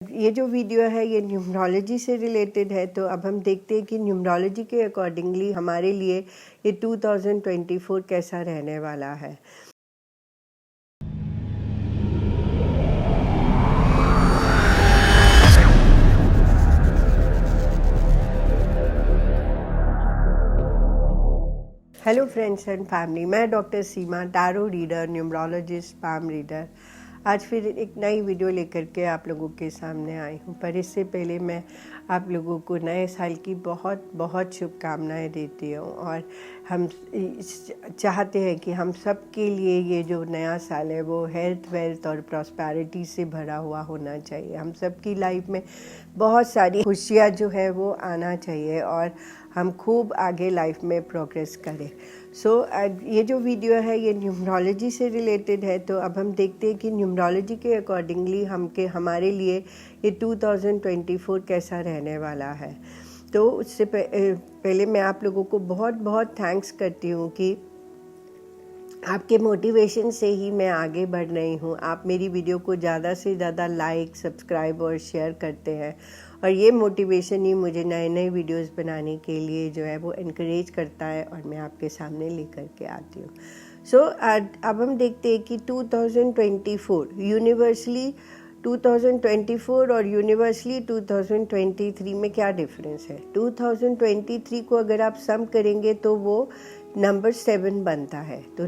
ये जो वीडियो है ये न्यूमरोलॉजी से रिलेटेड है, तो अब हम देखते हैं कि न्यूमरोलॉजी के अकॉर्डिंगली हमारे लिए ये 2024 कैसा रहने वाला है। हेलो फ्रेंड्स एंड फैमिली, मैं doctor Seema, tarot reader, numerologist, palm reader. आज फिर एक नई वीडियो लेकर के आप लोगों के सामने आई हूँ। पर इससे पहले मैं आप लोगों को नए साल की बहुत बहुत शुभकामनाएं देती हूँ। और हम चाहते हैं कि हम सब के लिए ये जो नया साल है वो हेल्थ, वेल्थ और प्रॉस्पेरिटी से भरा हुआ होना चाहिए। हम सब की लाइफ में बहुत सारी खुशियाँ जो है वो आना चाहिए और हम खूब आगे लाइफ में प्रोग्रेस करें। ये जो वीडियो है ये न्यूमरोलॉजी से रिलेटेड है, तो अब हम देखते हैं कि न्यूमरोलॉजी के अकॉर्डिंगली हमारे लिए ये 2024 कैसा रहने वाला है। तो उससे पहले मैं आप लोगों को बहुत बहुत थैंक्स करती हूँ कि आपके मोटिवेशन से ही मैं आगे बढ़ रही हूँ। आप मेरी वीडियो को ज़्यादा से ज़्यादा लाइक, सब्सक्राइब और शेयर करते हैं और ये मोटिवेशन ही मुझे नए नए वीडियोस बनाने के लिए जो है वो इनकरेज करता है और मैं आपके सामने लेकर के आती हूँ। अब हम देखते हैं कि 2024 यूनिवर्सली 2024 और यूनिवर्सली 2023 में क्या डिफरेंस है। 2023 को अगर आप सम करेंगे तो वो नंबर 7 बनता है, तो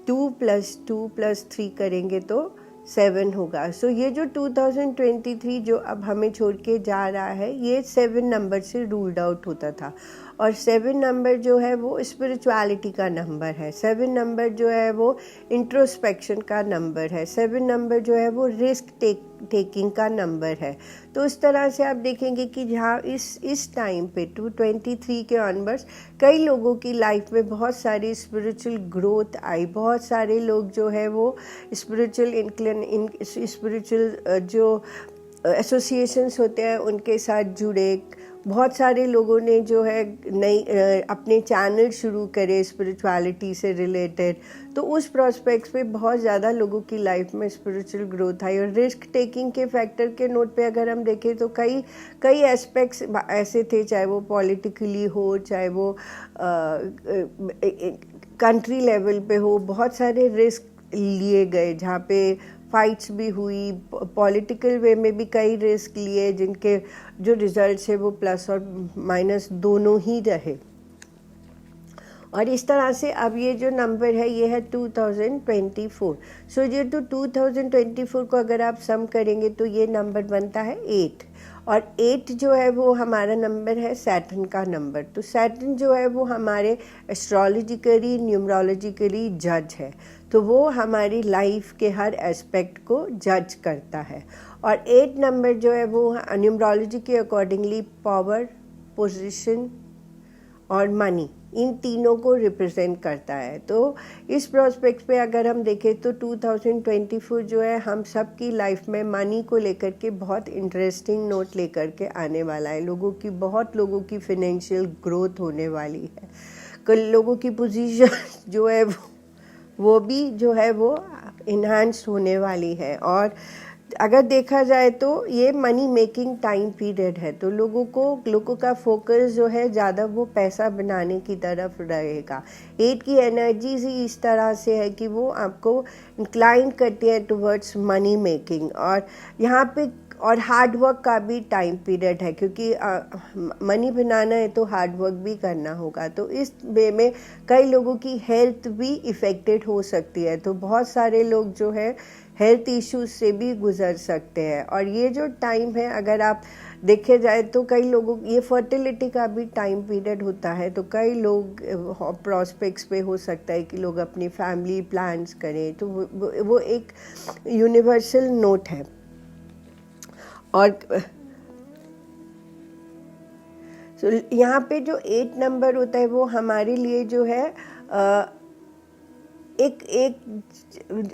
2 + 2 + 3 करेंगे तो 7 होगा। ये जो 2023 जो अब हमें छोड़ के जा रहा है ये 7 नंबर से रूल्ड आउट होता था। और 7 नंबर जो है वो स्पिरिचुअलिटी का नंबर है। 7 नंबर जो है वो इंट्रोस्पेक्शन का नंबर है। 7 नंबर जो है वो रिस्क टेकिंग का नंबर है। तो उस तरह से आप देखेंगे कि जहाँ इस टाइम पे 223 के ऑनवर्ड्स कई लोगों की लाइफ में बहुत सारी स्पिरिचुअल ग्रोथ आई। बहुत सारे लोग जो है वो स्पिरिचुअल जो एसोसिएशंस होते हैं उनके साथ जुड़े। बहुत सारे लोगों ने जो है अपने चैनल शुरू करे स्पिरिचुअलिटी से रिलेटेड। तो उस प्रोस्पेक्ट्स पे बहुत ज़्यादा लोगों की लाइफ में स्पिरिचुअल ग्रोथ आई। और रिस्क टेकिंग के फैक्टर के नोट पे अगर हम देखें तो कई एस्पेक्ट्स ऐसे थे, चाहे वो पॉलिटिकली हो, चाहे वो कंट्री लेवल पे हो। बहुत सारे रिस्क लिए गए जहाँ पे फाइट्स भी हुई, पॉलिटिकल वे में भी कई रिस्क लिए जिनके जो रिजल्ट्स है वो प्लस और माइनस दोनों ही रहे। और इस तरह से अब ये जो नंबर है ये है 2024। ये तो 2024 को अगर आप सम करेंगे तो ये नंबर बनता है 8। और 8 जो है वो हमारा नंबर है सैटर्न का नंबर। तो सैटर्न जो है वो हमारे एस्ट्रोलॉजिकली, न्यूमरोलॉजिकली जज है। तो वो हमारी लाइफ के हर एस्पेक्ट को जज करता है। और 8 नंबर जो है वो न्यूमरोलॉजी के अकॉर्डिंगली पावर, पोजीशन और मनी, इन तीनों को रिप्रेजेंट करता है। तो इस प्रोस्पेक्ट पे अगर हम देखें तो 2024 जो है हम सब की लाइफ में मनी को लेकर के बहुत इंटरेस्टिंग नोट लेकर के आने वाला है। बहुत लोगों की फिनेंशियल ग्रोथ होने वाली है। कई लोगों की पोजीशन जो है वो भी जो है वो इन्हांस होने वाली है। और अगर देखा जाए तो ये मनी मेकिंग टाइम पीरियड है, तो लोगों का फोकस जो है ज़्यादा वो पैसा बनाने की तरफ रहेगा। 8 की एनर्जीज ही इस तरह से है कि वो आपको इंक्लाइन करती है टुवर्ड्स मनी मेकिंग। और यहाँ पे और हार्ड वर्क का भी टाइम पीरियड है, क्योंकि मनी बनाना है तो हार्ड वर्क भी करना होगा। तो इस वे में कई लोगों की हेल्थ भी इफ़ेक्टेड हो सकती है। तो बहुत सारे लोग जो है हेल्थ इश्यूज से भी गुजर सकते हैं। और ये जो टाइम है अगर आप देखे जाए तो कई लोगों ये फर्टिलिटी का भी टाइम पीरियड होता है। तो कई लोग प्रॉस्पेक्ट्स पे हो सकता है कि लोग अपनी फैमिली प्लान्स करें। तो वो एक यूनिवर्सल नोट है। और यहाँ पे जो 8 नंबर होता है वो हमारे लिए जो है एक एक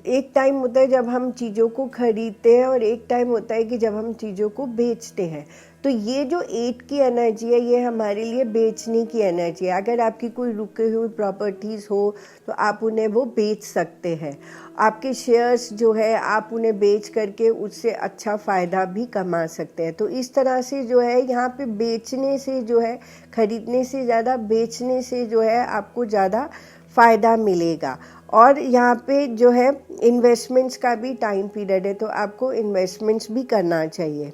एक टाइम होता है जब हम चीज़ों को खरीदते हैं और एक टाइम होता है कि जब हम चीज़ों को बेचते हैं। तो ये जो 8 की एनर्जी है ये हमारे लिए बेचने की एनर्जी है। अगर आपकी कोई रुकी हुई प्रॉपर्टीज़ हो तो आप उन्हें वो बेच सकते हैं। आपके शेयर्स जो है आप उन्हें बेच करके उससे अच्छा फ़ायदा भी कमा सकते हैं। तो इस तरह से जो है यहाँ पे बेचने से जो है, खरीदने से ज़्यादा बेचने से जो है आपको ज़्यादा फ़ायदा मिलेगा। और यहाँ पे जो है इन्वेस्टमेंट्स का भी टाइम पीरियड है, तो आपको इन्वेस्टमेंट्स भी करना चाहिए।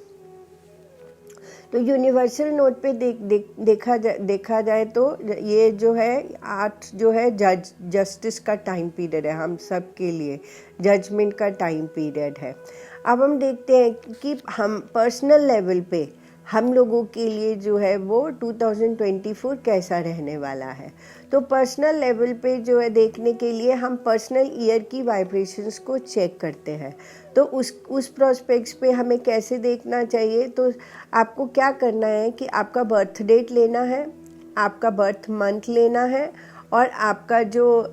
तो यूनिवर्सल नोट पे देखा जाए तो ये जो है 8 जो है जस्टिस का टाइम पीरियड है, हम सब के लिए जजमेंट का टाइम पीरियड है। अब हम देखते हैं कि हम पर्सनल लेवल पे हम लोगों के लिए जो है वो 2024 कैसा रहने वाला है। तो पर्सनल लेवल पे जो है देखने के लिए हम पर्सनल ईयर की वाइब्रेशंस को चेक करते हैं। तो उस प्रोस्पेक्ट्स पे हमें कैसे देखना चाहिए, तो आपको क्या करना है कि आपका बर्थ डेट लेना है, आपका बर्थ मंथ लेना है और आपका जो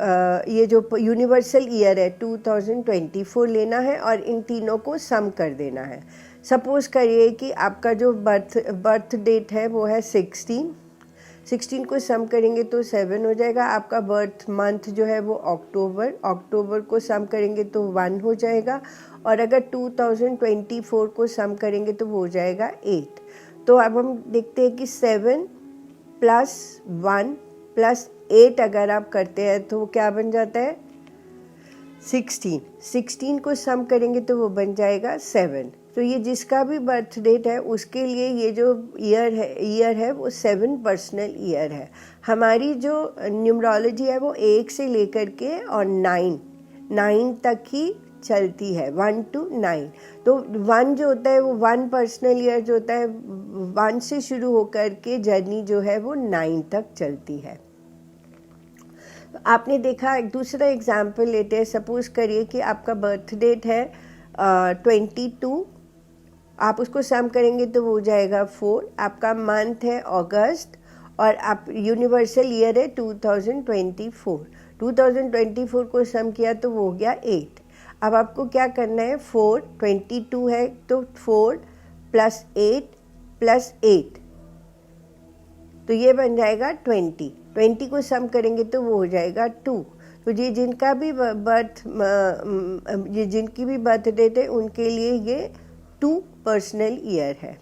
ये जो यूनिवर्सल ईयर है 2024 लेना है और इन तीनों को सम कर देना है। सपोज़ करिए कि आपका जो बर्थ डेट है वो है 16 को सम करेंगे तो 7 हो जाएगा। आपका बर्थ मंथ जो है वो अक्टूबर को सम करेंगे तो 1 हो जाएगा। और अगर 2024 को सम करेंगे तो वो हो जाएगा 8। तो अब हम देखते हैं कि 7 + 1 + 8 अगर आप करते हैं तो वो क्या बन जाता है 16 को सम करेंगे तो वो बन जाएगा 7। तो ये जिसका भी बर्थ डेट है उसके लिए ये जो ईयर है वो 7 पर्सनल ईयर है। हमारी जो न्यूमरोलॉजी है वो 1 से लेकर के और 9 तक ही चलती है, 1 to 9। तो 1 जो होता है वो 1 पर्सनल ईयर जो होता है 1 से शुरू होकर के जर्नी जो है वो 9 तक चलती है। आपने देखा, एक दूसरा एग्जाम्पल लेते हैं। सपोज करिए कि आपका बर्थ डेट है 22, आप उसको सम करेंगे तो वो हो जाएगा 4। आपका मंथ है अगस्त और आप यूनिवर्सल ईयर है 2024 को सम किया तो वो हो गया 8। अब आपको क्या करना है, 22 है तो 4 + 8 + 8 तो ये बन जाएगा 20 को सम करेंगे तो वो हो जाएगा 2। तो ये जिनका भी जिनकी भी बर्थ डेट है उनके लिए ये 2 पर्सनल ईयर है।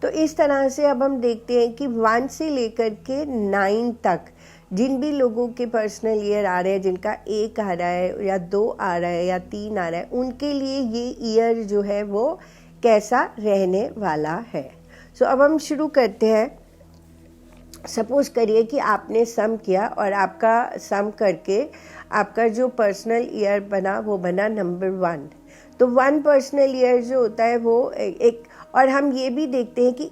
तो इस तरह से अब हम देखते हैं कि 1 से लेकर के 9 तक जिन भी लोगों के पर्सनल ईयर आ रहे हैं, जिनका 1 आ रहा है या 2 आ रहा है या 3 आ रहा है, उनके लिए ये ईयर जो है वो कैसा रहने वाला है। सो अब हम शुरू करते हैं। सपोज करिए कि आपने सम किया और आपका सम करके आपका जो पर्सनल ईयर बना वो बना नंबर 1। तो 1 पर्सनल ईयर जो होता है वो एक और हम ये भी देखते हैं कि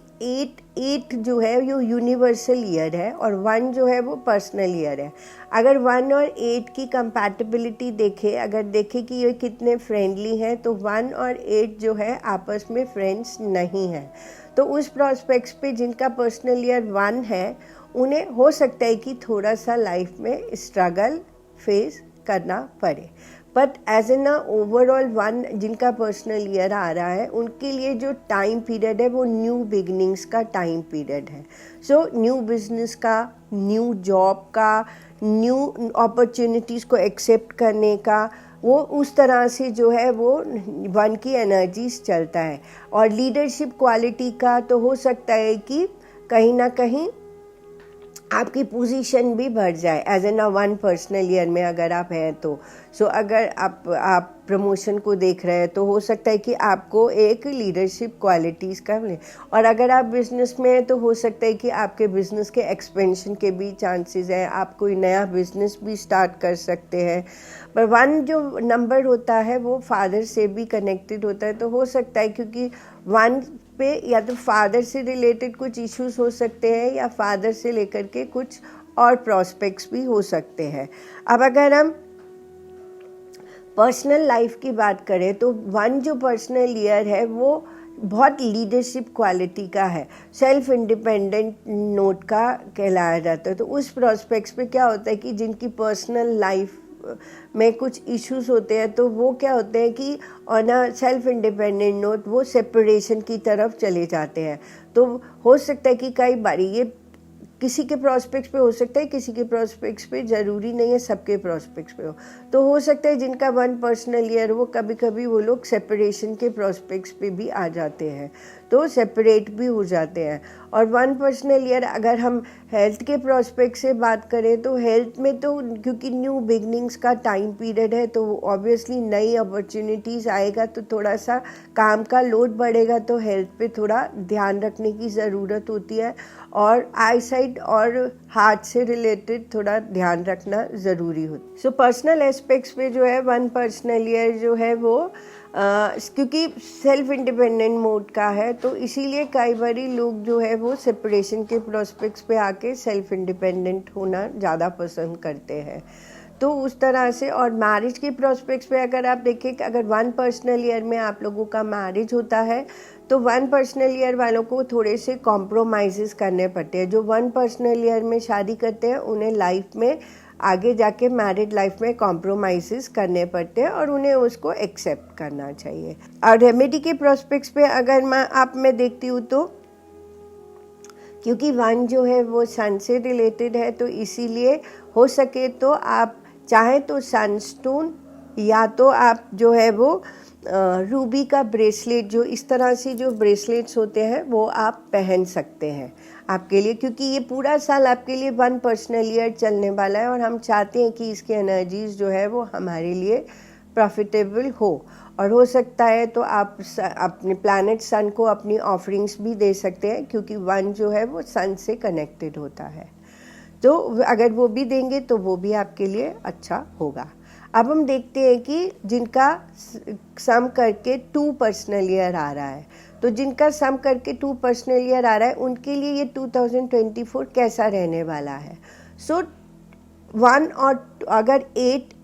8 जो है वो यूनिवर्सल ईयर है और 1 जो है वो पर्सनल ईयर है। अगर 1 और 8 की कंपैटिबिलिटी देखें, अगर देखें कि ये कितने फ्रेंडली हैं, तो 1 और 8 जो है आपस में फ्रेंड्स नहीं हैं। तो उस प्रोस्पेक्ट्स पे जिनका पर्सनल ईयर 1 है उन्हें हो सकता है कि थोड़ा सा लाइफ में स्ट्रगल फेस करना पड़े, बट एज एन ओवरऑल 1 जिनका पर्सनल ईयर आ रहा है उनके लिए जो टाइम पीरियड है वो न्यू बिगनिंग्स का टाइम पीरियड है। सो न्यू बिजनेस का, न्यू जॉब का, न्यू अपॉर्चुनिटीज़ को एक्सेप्ट करने का, वो उस तरह से जो है वो 1 की एनर्जीज चलता है। और लीडरशिप क्वालिटी का तो हो सकता है कि कहीं ना कहीं आपकी पोजीशन भी बढ़ जाए एज एन 1 पर्सनल ईयर में अगर आप हैं तो। सो अगर आप प्रमोशन को देख रहे हैं तो हो सकता है कि आपको एक लीडरशिप क्वालिटीज़ का मिले। और अगर आप बिजनेस में हैं तो हो सकता है कि आपके बिजनेस के एक्सपेंशन के भी चांसेस हैं, आप कोई नया बिजनेस भी स्टार्ट कर सकते हैं। पर 1 जो नंबर होता है वो फादर से भी कनेक्टेड होता है, तो हो सकता है क्योंकि 1 पे या तो फादर से रिलेटेड कुछ इश्यूज हो सकते हैं या फादर से लेकर के कुछ और प्रॉस्पेक्ट्स भी हो सकते हैं। अब अगर हम पर्सनल लाइफ की बात करें तो 1 जो पर्सनल ईयर है वो बहुत लीडरशिप क्वालिटी का है, सेल्फ इंडिपेंडेंट नोट का कहलाया जाता है। तो उस प्रॉस्पेक्ट्स पे क्या होता है कि जिनकी पर्सनल लाइफ में कुछ इश्यूज होते हैं तो वो क्या होते हैं कि on a self independent note वो सेपरेशन की तरफ चले जाते हैं। तो हो सकता है कि कई बार ये किसी के प्रॉस्पेक्ट्स पे हो सकता है, किसी के प्रॉस्पेक्ट्स पे ज़रूरी नहीं है सबके प्रॉस्पेक्ट्स पे हो। तो हो सकता है जिनका वन पर्सनल ईयर वो कभी कभी वो लोग सेपरेशन के प्रॉस्पेक्ट्स पे भी आ जाते हैं, तो सेपरेट भी हो जाते हैं। और वन पर्सनल ईयर अगर हम हेल्थ के प्रॉस्पेक्ट से बात करें तो हेल्थ में तो क्योंकि न्यू बिगनिंग्स का टाइम पीरियड है तो ऑब्वियसली नई अपॉर्चुनिटीज़ आएगा तो थोड़ा सा काम का लोड बढ़ेगा, तो हेल्थ पे थोड़ा ध्यान रखने की ज़रूरत होती है और आई साइट और हार्ट से रिलेटेड थोड़ा ध्यान रखना ज़रूरी होता है। सो पर्सनल एस्पेक्ट्स पे जो है वन पर्सनल ईयर जो है वो क्योंकि सेल्फ इंडिपेंडेंट मोड का है तो इसीलिए कई बारी लोग जो है वो सेपरेशन के प्रोस्पेक्ट्स पे आके सेल्फ इंडिपेंडेंट होना ज़्यादा पसंद करते हैं। तो उस तरह से और मैरिज के प्रोस्पेक्ट्स पे अगर आप देखें कि अगर वन पर्सनल ईयर में आप लोगों का मैरिज होता है तो वन पर्सनल ईयर वालों को थोड़े से कॉम्प्रोमाइज़ करने पड़ते हैं। जो वन पर्सनल ईयर में शादी करते हैं उन्हें लाइफ में आगे जाके मैरिड लाइफ में कॉम्प्रोमाइज़ करने पड़ते हैं और उन्हें उसको एक्सेप्ट करना चाहिए। और रेमेडी के प्रोस्पेक्ट्स पे अगर मैं देखती हूँ तो क्योंकि वन जो है वो सन से रिलेटेड है तो इसीलिए हो सके तो आप चाहे तो सनस्टोन या तो आप जो है वो रूबी का ब्रेसलेट, जो इस तरह से जो ब्रेसलेट्स होते हैं वो आप पहन सकते हैं आपके लिए, क्योंकि ये पूरा साल आपके लिए वन पर्सनल ईयर चलने वाला है और हम चाहते हैं कि इसकी एनर्जीज जो है वो हमारे लिए प्रॉफिटेबल हो। और हो सकता है तो आप अपने प्लैनेट सन को अपनी ऑफरिंग्स भी दे सकते हैं क्योंकि वन जो है वो सन से कनेक्टेड होता है, तो अगर वो भी देंगे तो वो भी आपके लिए अच्छा होगा। अब हम देखते हैं कि जिनका सम करके 2 पर्सनल ईयर आ रहा है, तो जिनका सम करके 2 पर्सनल ईयर आ रहा है उनके लिए ये 2024 कैसा रहने वाला है। सो 1 और अगर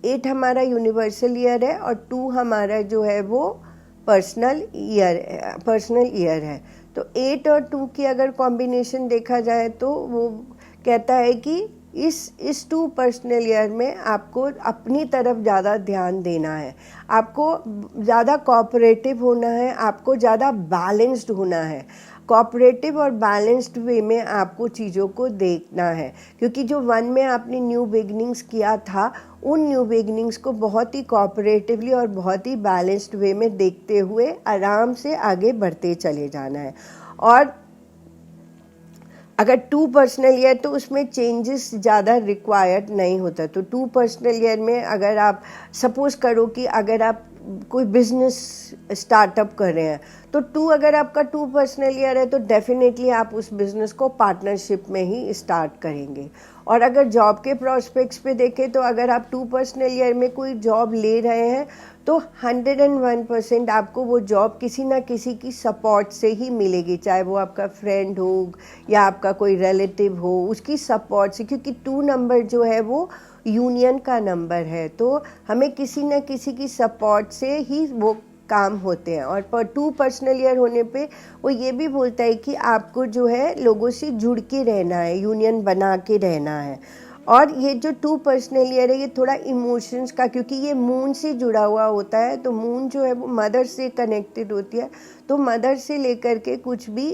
8 हमारा यूनिवर्सल ईयर है और 2 हमारा जो है वो पर्सनल ईयर है, तो 8 और 2 की अगर कॉम्बिनेशन देखा जाए तो वो कहता है कि इस 2 पर्सनल ईयर में आपको अपनी तरफ ज़्यादा ध्यान देना है, आपको ज़्यादा कोऑपरेटिव होना है, आपको ज़्यादा बैलेंस्ड होना है। कोऑपरेटिव और बैलेंस्ड वे में आपको चीज़ों को देखना है, क्योंकि जो वन में आपने न्यू बिगनिंग्स किया था उन न्यू बिगनिंग्स को बहुत ही कोऑपरेटिवली और बहुत ही बैलेंस्ड वे में देखते हुए आराम से आगे बढ़ते चले जाना है। और अगर 2 पर्सनल ईयर तो उसमें चेंजेस ज़्यादा रिक्वायर्ड नहीं होता, तो 2 पर्सनल ईयर में अगर आप सपोज़ करो कि अगर आप कोई बिजनेस स्टार्टअप कर रहे हैं तो 2 अगर आपका 2 पर्सनल ईयर है तो डेफिनेटली आप उस बिज़नेस को पार्टनरशिप में ही स्टार्ट करेंगे। और अगर जॉब के प्रॉस्पेक्ट्स पे देखें तो अगर आप 2 पर्सनल ईयर में कोई जॉब ले रहे हैं तो 101% आपको वो जॉब किसी ना किसी की सपोर्ट से ही मिलेगी, चाहे वो आपका फ्रेंड हो या आपका कोई रिलेटिव हो, उसकी सपोर्ट से, क्योंकि 2 नंबर जो है वो यूनियन का नंबर है, तो हमें किसी न किसी की सपोर्ट से ही वो काम होते हैं। और 2 पर्सनल ईयर होने पे वो ये भी बोलता है कि आपको जो है लोगों से जुड़ के रहना है, यूनियन बना के रहना है। और ये जो 2 पर्सनल ईयर है ये थोड़ा इमोशंस का, क्योंकि ये मून से जुड़ा हुआ होता है, तो मून जो है वो मदर से कनेक्टेड होती है, तो मदर से लेकर के कुछ भी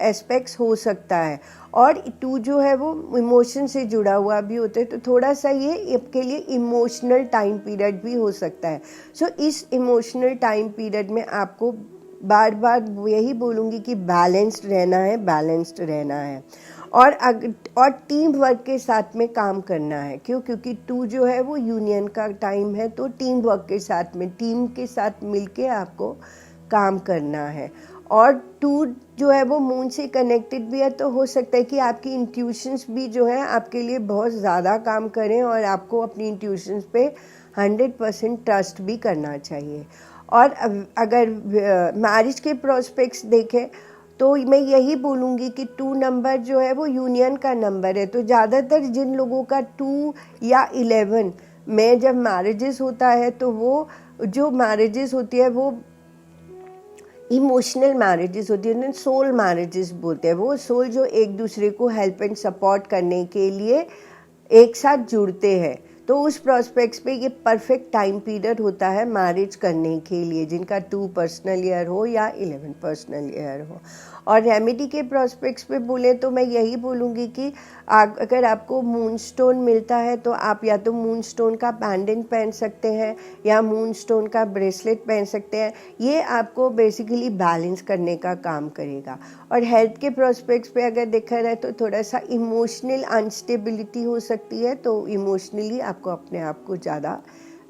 एस्पेक्ट्स हो सकता है। और 2 जो है वो इमोशन से जुड़ा हुआ भी होता है, तो थोड़ा सा ये आपके लिए इमोशनल टाइम पीरियड भी हो सकता है। सो इस इमोशनल टाइम पीरियड में आपको बार बार यही बोलूँगी कि बैलेंस्ड रहना है, बैलेंस्ड रहना है और टीम वर्क के साथ में काम करना है। क्योंकि 2 जो है वो यूनियन का टाइम है, तो टीम वर्क के साथ में टीम के साथ मिलके आपको काम करना है। और 2 जो है वो मून से कनेक्टेड भी है, तो हो सकता है कि आपकी इंट्यूशंस भी जो है आपके लिए बहुत ज़्यादा काम करें और आपको अपनी इंट्यूशंस पे 100% ट्रस्ट भी करना चाहिए। और अगर मैरिज के प्रोस्पेक्ट्स देखें तो मैं यही बोलूँगी कि 2 नंबर जो है वो यूनियन का नंबर है, तो ज़्यादातर जिन लोगों का 2 या 11 में जब मैरिजेस होता है तो वो जो मैरिजेस होती है वो इमोशनल मैरिजेस होती है, सोल मैरिजेस बोलते हैं। वो सोल जो एक दूसरे को हेल्प एंड सपोर्ट करने के लिए एक साथ जुड़ते हैं, तो उस प्रॉस्पेक्ट्स पे ये परफेक्ट टाइम पीरियड होता है मैरिज करने के लिए, जिनका 2 पर्सनल ईयर हो या 11 पर्सनल ईयर हो। और रेमेडी के प्रॉस्पेक्ट्स पे बोले तो मैं यही बोलूँगी कि अगर आपको मूनस्टोन मिलता है तो आप या तो मूनस्टोन का पैंडेंट पहन सकते हैं या मूनस्टोन का ब्रेसलेट पहन सकते हैं। ये आपको बेसिकली बैलेंस करने का काम करेगा। और हेल्थ के प्रॉस्पेक्ट्स पे अगर देखा जाए तो थोड़ा सा इमोशनल अनस्टेबिलिटी हो सकती है, तो इमोशनली आपको अपने आप को ज़्यादा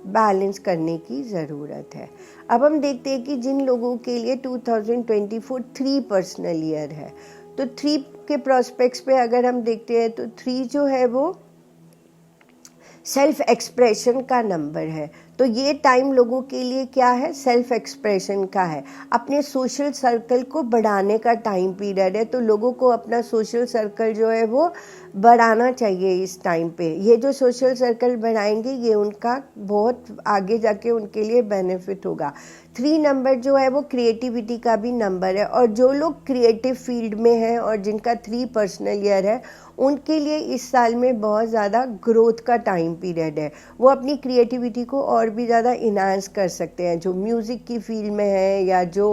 बैलेंस करने की ज़रूरत है। अब हम देखते हैं कि जिन लोगों के लिए 2024 3 पर्सनल ईयर है, तो 3 के प्रॉस्पेक्ट्स पे अगर हम देखते हैं तो 3 जो है वो सेल्फ एक्सप्रेशन का नंबर है। तो ये टाइम लोगों के लिए क्या है, सेल्फ एक्सप्रेशन का है, अपने सोशल सर्कल को बढ़ाने का टाइम पीरियड है। तो लोगों को अपना सोशल सर्कल जो है वो बढ़ाना चाहिए इस टाइम पे। ये जो सोशल सर्कल बढ़ाएंगे ये उनका बहुत आगे जाके उनके लिए बेनिफिट होगा। 3 नंबर जो है वो क्रिएटिविटी का भी नंबर है, और जो लोग क्रिएटिव फील्ड में हैं और जिनका 3 पर्सनल ईयर है उनके लिए इस साल में बहुत ज़्यादा ग्रोथ का टाइम पीरियड है। वो अपनी क्रिएटिविटी को और भी ज़्यादा इन्हांस कर सकते हैं। जो म्यूज़िक की फील्ड में है या जो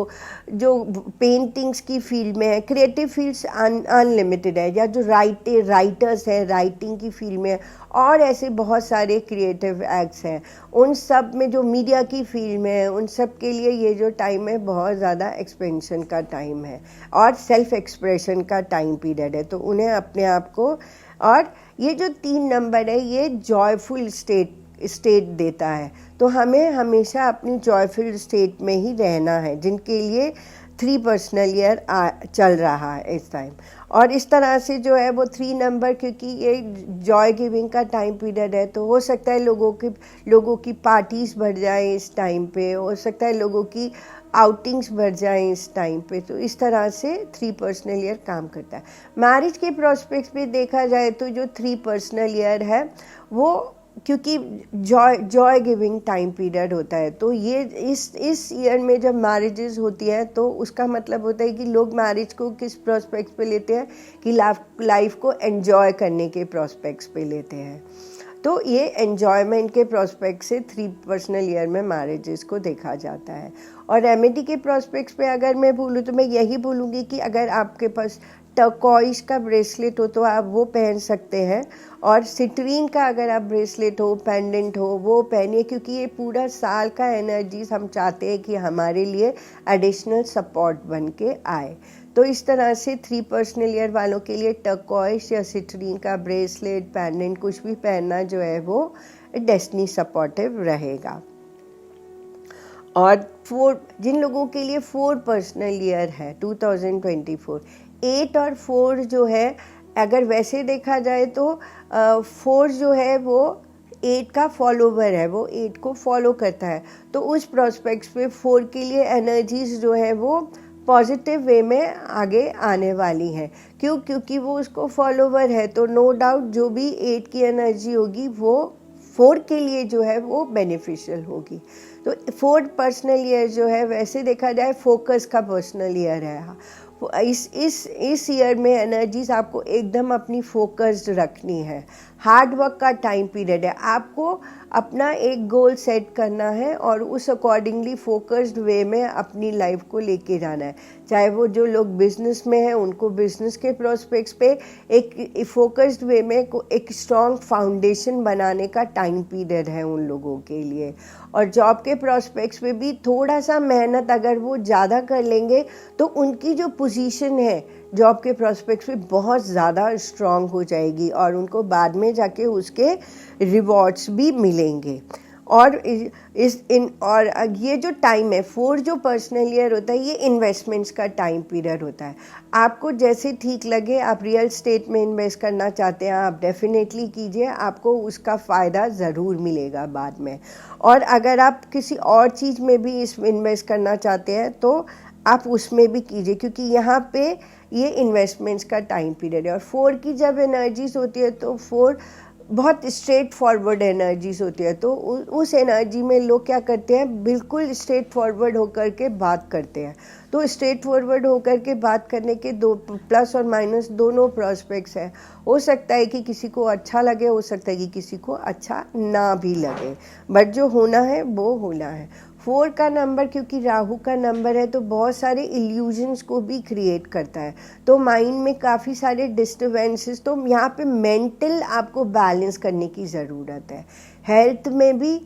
पेंटिंग्स की फील्ड में है, क्रिएटिव फील्ड्स अनलिमिटेड है, या जो राइटर्स हैं राइटिंग की फील्ड में, और ऐसे बहुत सारे क्रिएटिव एक्ट्स हैं, उन सब में जो मीडिया की फील्ड में है, उन सब के लिए ये जो टाइम है बहुत ज़्यादा एक्सपेंशन का टाइम है और सेल्फ एक्सप्रेशन का टाइम पीरियड है। तो उन्हें अपने आप को, और ये जो 3 नंबर है ये जॉयफुल स्टेट देता है, तो हमें हमेशा अपनी जॉयफुल स्टेट में ही रहना है, जिनके लिए 3 पर्सनल ईयर चल रहा है इस टाइम। और इस तरह से जो है वो 3 नंबर, क्योंकि ये जॉय गिविंग का टाइम पीरियड है, तो हो सकता है लोगों की पार्टीज बढ़ जाए इस टाइम पे, हो सकता है लोगों की आउटिंग्स बढ़ जाएं इस टाइम पे। तो इस तरह से 3 पर्सनल ईयर काम करता है। मैरिज के प्रोस्पेक्ट्स पे देखा जाए तो जो 3 पर्सनल ईयर है वो, क्योंकि जॉय गिविंग टाइम पीरियड होता है, तो ये इस ईयर में जब मैरिजेस होती हैं तो उसका मतलब होता है कि लोग मैरिज को किस प्रोस्पेक्ट्स पे लेते हैं कि लाइफ को एंजॉय करने के प्रोस्पेक्ट्स पे लेते हैं। तो ये एन्जॉयमेंट के प्रोस्पेक्ट से 3 पर्सनल ईयर में मैरिजेस को देखा जाता है। और रेमेडी के प्रोस्पेक्ट्स पे अगर मैं बोलूँ तो मैं यही बोलूँगी कि अगर आपके पास टर्कोइज का ब्रेसलेट हो तो आप वो पहन सकते हैं, और सिट्रीन का अगर आप ब्रेसलेट हो, पेंडेंट हो, वो पहनिए, क्योंकि ये पूरा साल का एनर्जीज हम चाहते हैं कि हमारे लिए एडिशनल सपोर्ट बन के आए। तो इस तरह से 3 पर्सनल ईयर वालों के लिए टर्कोइज या सिट्रीन का ब्रेसलेट, पेंडेंट कुछ भी पहनना जो है वो डेस्टिनी सपोर्टिव रहेगा। और 4 जिन लोगों के लिए 4 पर्सनल ईयर है 2024, 8 और 4 जो है, अगर वैसे देखा जाए तो 4 जो है वो 8 का फॉलोवर है, वो 8 को फॉलो करता है। तो उस प्रोस्पेक्ट्स पे 4 के लिए एनर्जीज जो है वो पॉजिटिव वे में आगे आने वाली हैं। क्योंकि वो उसको फॉलोवर है, तो नो डाउट जो भी 8 की एनर्जी होगी वो 4 के लिए जो है वो बेनिफिशियल होगी। तो 4 पर्सनल ईयर जो है वैसे देखा जाए फोकस का पर्सनल ईयर है। इस ईयर में एनर्जीज आपको एकदम अपनी फोकस्ड रखनी है। हार्ड वर्क का टाइम पीरियड है, आपको अपना एक गोल सेट करना है और उस अकॉर्डिंगली फोकस्ड वे में अपनी लाइफ को लेके जाना है। चाहे वो जो लोग बिजनेस में हैं उनको बिजनेस के प्रोस्पेक्ट्स पे एक फोकस्ड वे में एक स्ट्रॉन्ग फाउंडेशन बनाने का टाइम पीरियड है उन लोगों के लिए। और जॉब के प्रोस्पेक्ट्स पे भी थोड़ा सा मेहनत अगर वो ज़्यादा कर लेंगे तो उनकी जो पोजीशन है जॉब के प्रोस्पेक्ट्स में बहुत ज़्यादा स्ट्रॉन्ग हो जाएगी और उनको बाद में जाके उसके रिवॉर्ड्स भी मिलेंगे। और ये जो टाइम है 4 जो पर्सनल ईयर होता है ये इन्वेस्टमेंट्स का टाइम पीरियड होता है। आपको जैसे ठीक लगे, आप रियल स्टेट में इन्वेस्ट करना चाहते हैं आप डेफिनेटली कीजिए, आपको उसका फ़ायदा ज़रूर मिलेगा बाद में। और अगर आप किसी और चीज़ में भी इन्वेस्ट करना चाहते हैं तो आप उसमें भी कीजिए, क्योंकि यहाँ पे ये इन्वेस्टमेंट्स का टाइम पीरियड है। और 4 की जब एनर्जीज होती है तो 4 बहुत स्ट्रेट फॉरवर्ड एनर्जीज होती है, तो उस एनर्जी में लोग क्या करते हैं, बिल्कुल स्ट्रेट फॉरवर्ड होकर के बात करते हैं। तो स्ट्रेट फॉरवर्ड होकर के बात करने के दो प्लस और माइनस दोनों प्रोस्पेक्ट्स हैं। हो सकता है कि किसी को अच्छा लगे, हो सकता है कि किसी को अच्छा ना भी लगे, बट जो होना है वो होना है। 4 का नंबर क्योंकि राहु का नंबर है तो बहुत सारे इल्यूजन्स को भी क्रिएट करता है, तो माइंड में काफ़ी सारे डिस्टर्बेंसेस, तो यहाँ पे मेंटल आपको बैलेंस करने की ज़रूरत है, हेल्थ में भी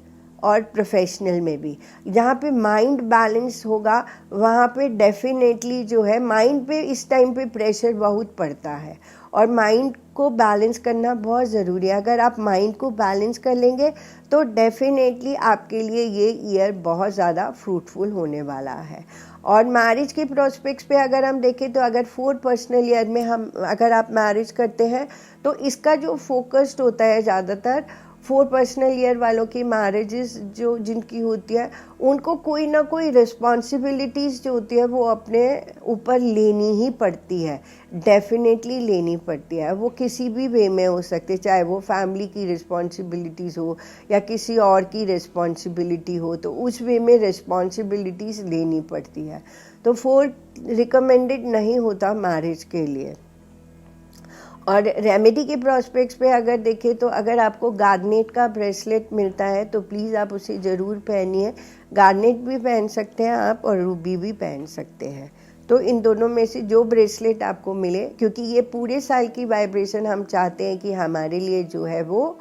और प्रोफेशनल में भी। जहाँ पे माइंड बैलेंस होगा वहाँ पे डेफिनेटली जो है माइंड पे इस टाइम पे प्रेशर बहुत पड़ता है, और माइंड को बैलेंस करना बहुत ज़रूरी है। अगर आप माइंड को बैलेंस कर लेंगे तो डेफिनेटली आपके लिए ये ईयर बहुत ज़्यादा फ्रूटफुल होने वाला है। और मैरिज के प्रोस्पेक्ट्स पे अगर हम देखें तो अगर 4 पर्सनल ईयर में अगर आप मैरिज करते हैं तो इसका जो फोकस्ड होता है ज़्यादातर 4 पर्सनल ईयर वालों की मैरिजेस जो जिनकी होती है, उनको कोई ना कोई रिस्पॉन्सिबिलिटीज़ जो होती है वो अपने ऊपर लेनी ही पड़ती है, डेफिनेटली लेनी पड़ती है। वो किसी भी वे में हो सकती है, चाहे वो फैमिली की रिस्पॉन्सिबिलिटीज़ हो या किसी और की रिस्पॉन्सिबिलिटी हो, तो उस वे में रिस्पॉन्सिबिलिटीज़ लेनी पड़ती है। तो 4 रिकमेंडेड नहीं होता मैरिज के लिए। और रेमेडी के प्रोस्पेक्ट्स पे अगर देखें तो अगर आपको गार्नेट का ब्रेसलेट मिलता है तो प्लीज़ आप उसे ज़रूर पहनिए। गार्नेट भी पहन सकते हैं आप और रूबी भी पहन सकते हैं। तो इन दोनों में से जो ब्रेसलेट आपको मिले, क्योंकि ये पूरे साल की वाइब्रेशन हम चाहते हैं कि हमारे लिए जो है वो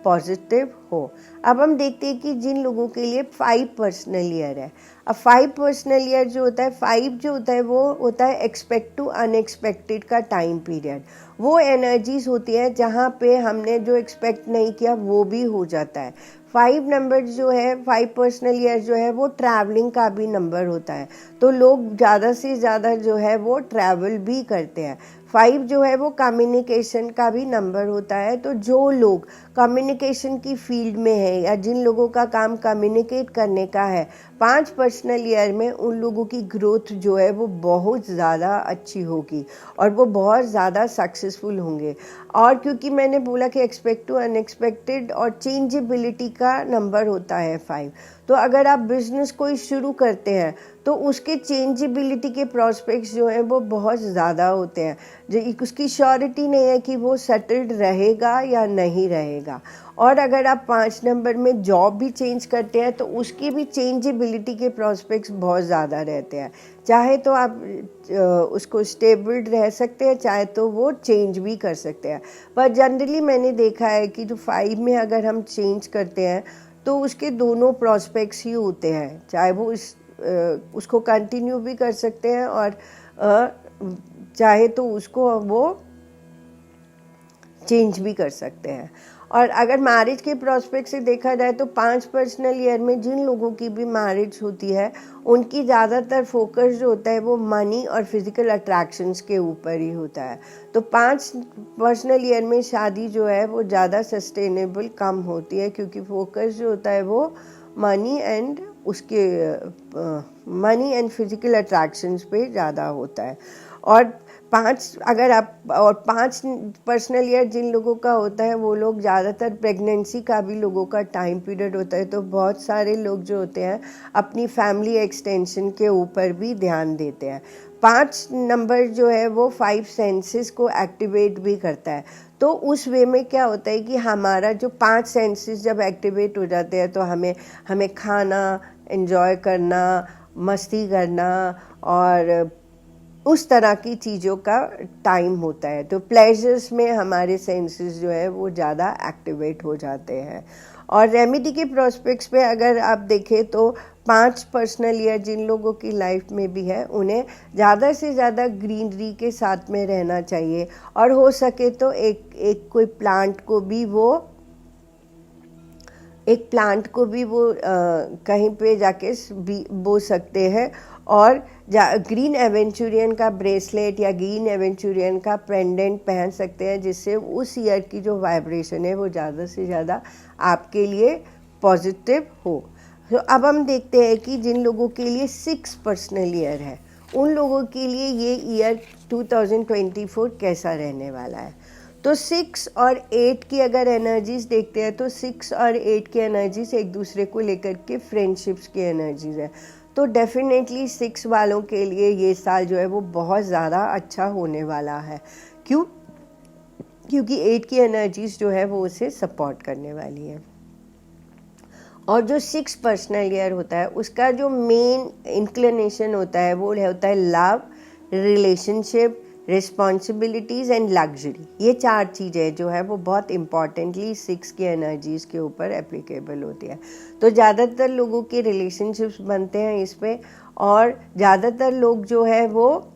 पॉजिटिव हो। अब हम देखते हैं कि जिन लोगों के लिए 5 पर्सनल ईयर है, अब 5 पर्सनल ईयर जो होता है, 5 जो होता है वो होता है एक्सपेक्ट टू अनएक्सपेक्टेड का टाइम पीरियड। वो एनर्जीज होती है जहाँ पे हमने जो एक्सपेक्ट नहीं किया वो भी हो जाता है। 5 नंबर जो है, 5 पर्सनल ईयर जो है वो ट्रैवलिंग का भी नंबर होता है, तो लोग ज़्यादा से ज़्यादा जो है वो ट्रैवल भी करते हैं। 5 जो है वो कम्युनिकेशन का भी नंबर होता है, तो जो लोग कम्युनिकेशन की फील्ड में है या जिन लोगों का काम कम्युनिकेट करने का है, 5 पर्सनल ईयर में उन लोगों की ग्रोथ जो है वो बहुत ज़्यादा अच्छी होगी और वो बहुत ज़्यादा सक्सेसफुल होंगे। और क्योंकि मैंने बोला कि एक्सपेक्ट टू अनएक्सपेक्टेड और चेंजेबिलिटी का नंबर होता है 5, तो अगर आप बिजनेस कोई शुरू करते हैं तो उसके चेंजेबिलिटी के प्रॉस्पेक्ट्स जो हैं वो बहुत ज़्यादा होते हैं, जो उसकी श्योरिटी नहीं है कि वो सेटल्ड रहेगा या नहीं रहेगा। और अगर आप 5 नंबर में जॉब भी चेंज करते हैं तो उसकी भी चेंजेबिलिटी के प्रॉस्पेक्ट्स बहुत ज़्यादा रहते हैं। चाहे तो आप उसको स्टेबल रह सकते हैं, चाहे तो वो चेंज भी कर सकते हैं। पर जनरली मैंने देखा है कि जो 5 में अगर हम चेंज करते हैं तो उसके दोनों प्रॉस्पेक्ट्स ही होते हैं, चाहे वो उसको कंटिन्यू भी कर सकते हैं और चाहे तो उसको वो चेंज भी कर सकते हैं। और अगर मैरिज के प्रॉस्पेक्ट से देखा जाए तो 5 पर्सनल ईयर में जिन लोगों की भी मैरिज होती है उनकी ज़्यादातर फोकस जो होता है वो मनी और फिज़िकल अट्रैक्शंस के ऊपर ही होता है। तो 5 पर्सनल ईयर में शादी जो है वो ज़्यादा सस्टेनेबल कम होती है, क्योंकि फोकस जो होता है वो मनी एंड फिज़िकल अट्रैक्शंस पे ज़्यादा होता है। और 5 पर्सनल ईयर जिन लोगों का होता है वो लोग ज़्यादातर प्रेगनेंसी का भी लोगों का टाइम पीरियड होता है, तो बहुत सारे लोग जो होते हैं अपनी फैमिली एक्सटेंशन के ऊपर भी ध्यान देते हैं। 5 नंबर जो है वो 5 सेंसेस को एक्टिवेट भी करता है, तो उस वे में क्या होता है कि हमारा जो 5 सेंसेस जब एक्टिवेट हो जाते हैं तो हमें खाना, एंजॉय करना, मस्ती करना और उस तरह की चीज़ों का टाइम होता है। तो प्लेजर्स में हमारे सेंसेस जो है वो ज़्यादा एक्टिवेट हो जाते हैं। और रेमेडी के प्रोस्पेक्ट्स पे अगर आप देखें तो 5 पर्सनल ईयर जिन लोगों की लाइफ में भी है उन्हें ज़्यादा से ज़्यादा ग्रीनरी के साथ में रहना चाहिए, और हो सके तो एक कोई प्लांट को भी वो कहीं पे जाके बो सकते हैं। और ग्रीन एवेंचुरियन का ब्रेसलेट या ग्रीन एवेंचुरियन का पेंडेंट पहन सकते हैं, जिससे उस ईयर की जो वाइब्रेशन है वो ज़्यादा से ज़्यादा आपके लिए पॉजिटिव हो। तो अब हम देखते हैं कि जिन लोगों के लिए 6 पर्सनल ईयर है उन लोगों के लिए ये ईयर 2024 कैसा रहने वाला है। तो 6 और 8 की अगर एनर्जीज देखते हैं तो 6 और 8 की एनर्जीज एक दूसरे को लेकर के फ्रेंडशिप्स की एनर्जीज है। तो डेफिनेटली 6 वालों के लिए ये साल जो है वो बहुत ज़्यादा अच्छा होने वाला है। क्यों? क्योंकि 8 की एनर्जीज जो है वो उसे सपोर्ट करने वाली है। और जो 6 पर्सनल ईयर होता है उसका जो मेन इंक्लिनेशन होता है वो होता है love, relationship, responsibilities and luxury. ये 4 चीज़ें जो है वो बहुत इम्पॉर्टेंटली 6 की एनर्जीज के ऊपर एप्लीकेबल होती है। तो ज़्यादातर लोगों के रिलेशनशिप्स बनते हैं इस पे, और ज़्यादातर लोग जो है वो